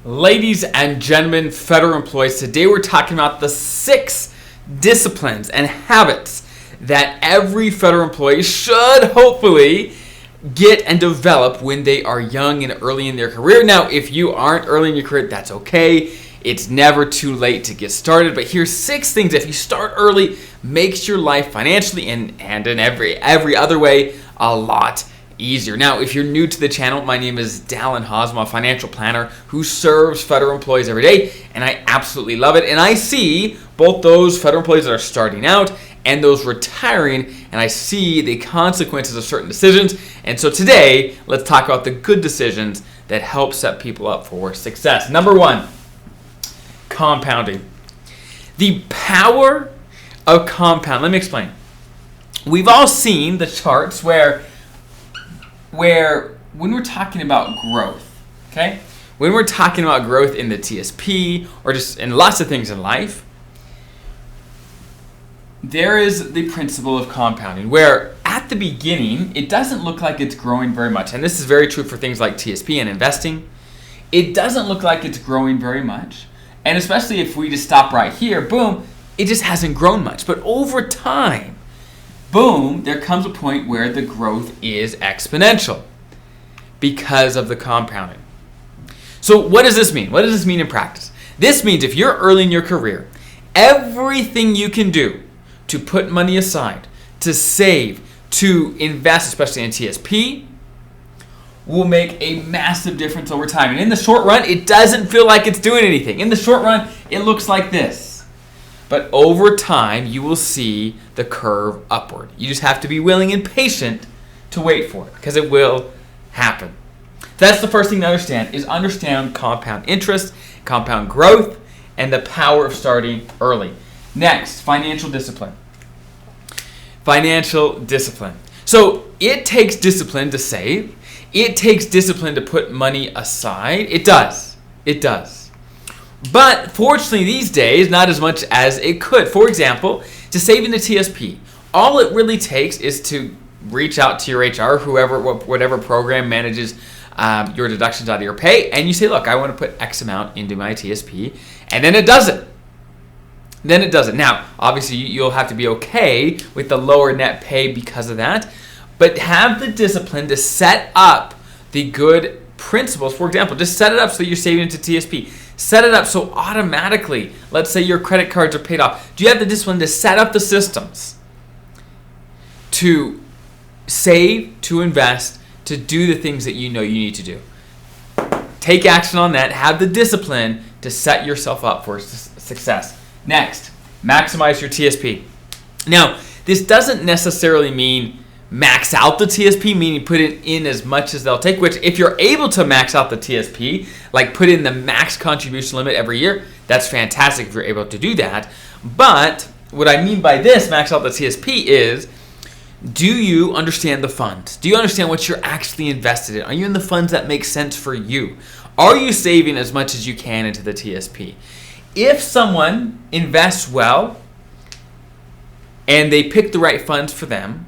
Ladies and gentlemen, federal employees, today we're talking about the 6 disciplines and habits that every federal employee should hopefully get and develop when they are young and early in their career. Now, if you aren't early in your career, that's okay. It's never too late to get started, but here's 6 things if you start early, makes your life financially and in every other way a lot easier. Now, if you're new to the channel, my name is Dallin Haas. I'm a financial planner who serves federal employees every day, and I absolutely love it. And I see both those federal employees that are starting out and those retiring, and I see the consequences of certain decisions. And so today, let's talk about the good decisions that help set people up for success. Number 1, compounding. The power of compound. Let me explain. We've all seen the charts where when we're talking about growth, okay? When we're talking about growth in the TSP or just in lots of things in life, there is the principle of compounding where at the beginning, it doesn't look like it's growing very much. And this is very true for things like TSP and investing. It doesn't look like it's growing very much. And especially if we just stop right here, boom, it just hasn't grown much. But over time, boom, there comes a point where the growth is exponential because of the compounding. So what does this mean? What does this mean in practice? This means if you're early in your career, everything you can do to put money aside, to save, to invest, especially in TSP, will make a massive difference over time. And in the short run, it doesn't feel like it's doing anything. In the short run, it looks like this. But over time, you will see the curve upward. You just have to be willing and patient to wait for it because it will happen. That's the first thing to understand is understand compound interest, compound growth, and the power of starting early. Next, financial discipline. Financial discipline. So it takes discipline to save. It takes discipline to put money aside. It does. It does. But fortunately these days, not as much as it could. For example, to save in the TSP, all it really takes is to reach out to your HR, whatever program manages your deductions out of your pay, and you say, look, I want to put X amount into my TSP, and then it does it. Then it does it. Now, obviously, you'll have to be okay with the lower net pay because of that, but have the discipline to set up the good principles. For example, just set it up so you're saving into TSP. Set it up so automatically, let's say your credit cards are paid off. Do you have the discipline to set up the systems to save, to invest, to do the things that you know you need to do? Take action on that. Have the discipline to set yourself up for success. Next, maximize your TSP. Now, this doesn't necessarily mean max out the TSP, meaning put it in as much as they'll take, which if you're able to max out the TSP, like put in the max contribution limit every year, that's fantastic if you're able to do that. But what I mean by this, max out the TSP, is do you understand the funds? Do you understand what you're actually invested in? Are you in the funds that make sense for you? Are you saving as much as you can into the TSP? If someone invests well and they pick the right funds for them,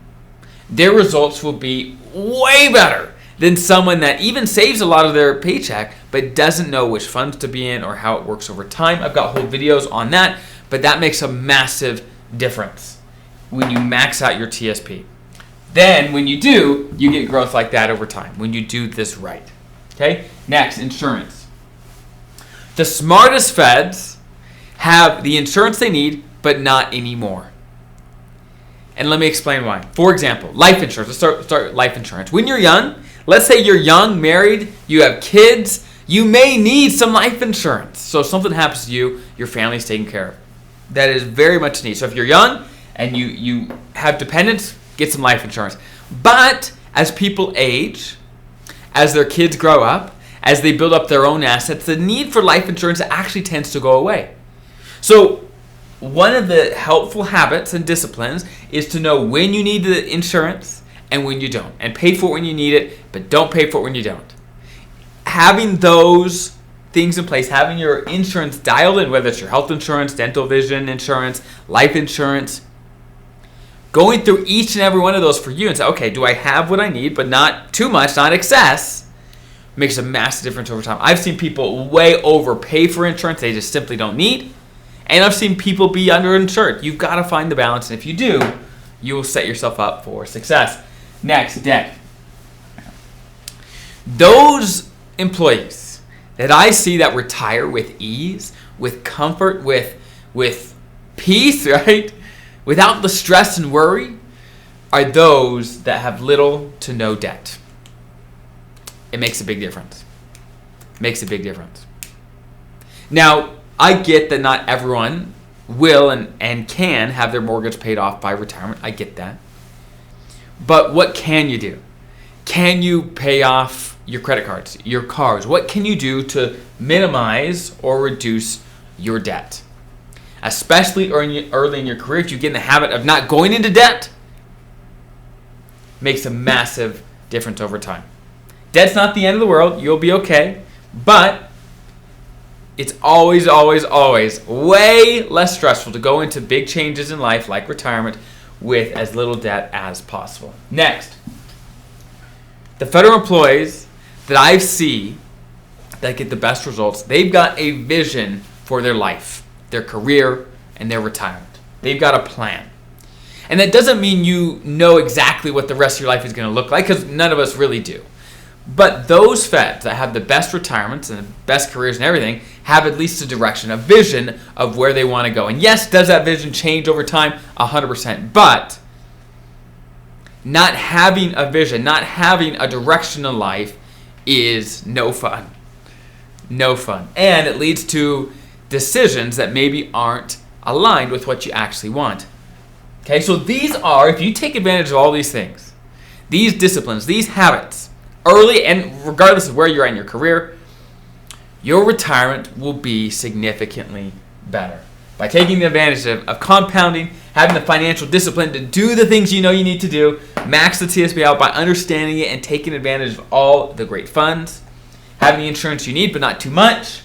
their results will be way better than someone that even saves a lot of their paycheck but doesn't know which funds to be in or how it works over time. I've got whole videos on that, but that makes a massive difference when you max out your TSP. Then when you do, you get growth like that over time when you do this right. Okay? Next, insurance. The smartest feds have the insurance they need, but not anymore. And let me explain why. For example, life insurance. Let's start life insurance. When you're young, let's say you're young, married, you have kids, you may need some life insurance. So if something happens to you, your family's taken care of. That is very much needed. So if you're young and you have dependents, get some life insurance. But as people age, as their kids grow up, as they build up their own assets, the need for life insurance actually tends to go away. So one of the helpful habits and disciplines is to know when you need the insurance and when you don't. And pay for it when you need it, but don't pay for it when you don't. Having those things in place, having your insurance dialed in, whether it's your health insurance, dental vision insurance, life insurance, going through each and every one of those for you and say, okay, do I have what I need, but not too much, not excess, makes a massive difference over time. I've seen people way overpay for insurance they just simply don't need. And I've seen people be underinsured. You've got to find the balance. And if you do, you will set yourself up for success. Next, debt. Those employees that I see that retire with ease, with comfort, with peace, right? Without the stress and worry, are those that have little to no debt. It makes a big difference. Makes a big difference. Now, I get that not everyone will and can have their mortgage paid off by retirement. I get that. But what can you do? Can you pay off your credit cards, your cars? What can you do to minimize or reduce your debt? Especially early in your career, if you get in the habit of not going into debt, makes a massive difference over time. Debt's not the end of the world. You'll be okay. But it's always, always, always way less stressful to go into big changes in life like retirement with as little debt as possible. Next, the federal employees that I see that get the best results, they've got a vision for their life, their career, and their retirement. They've got a plan. And that doesn't mean you know exactly what the rest of your life is going to look like, because none of us really do. But those feds that have the best retirements and the best careers and everything have at least a direction, a vision of where they want to go. And yes, does that vision change over time? 100%. But not having a vision, not having a direction in life is no fun. No fun. And it leads to decisions that maybe aren't aligned with what you actually want. Okay, so these are, if you take advantage of all these things, these disciplines, these habits, early and regardless of where you're at in your career, your retirement will be significantly better. By taking advantage of compounding, having the financial discipline to do the things you know you need to do, max the TSP out by understanding it and taking advantage of all the great funds, having the insurance you need but not too much,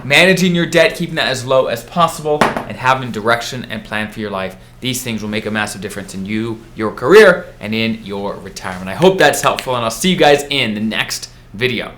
managing your debt, keeping that as low as possible, and having direction and plan for your life. These things will make a massive difference in you, your career, and in your retirement. I hope that's helpful, and I'll see you guys in the next video.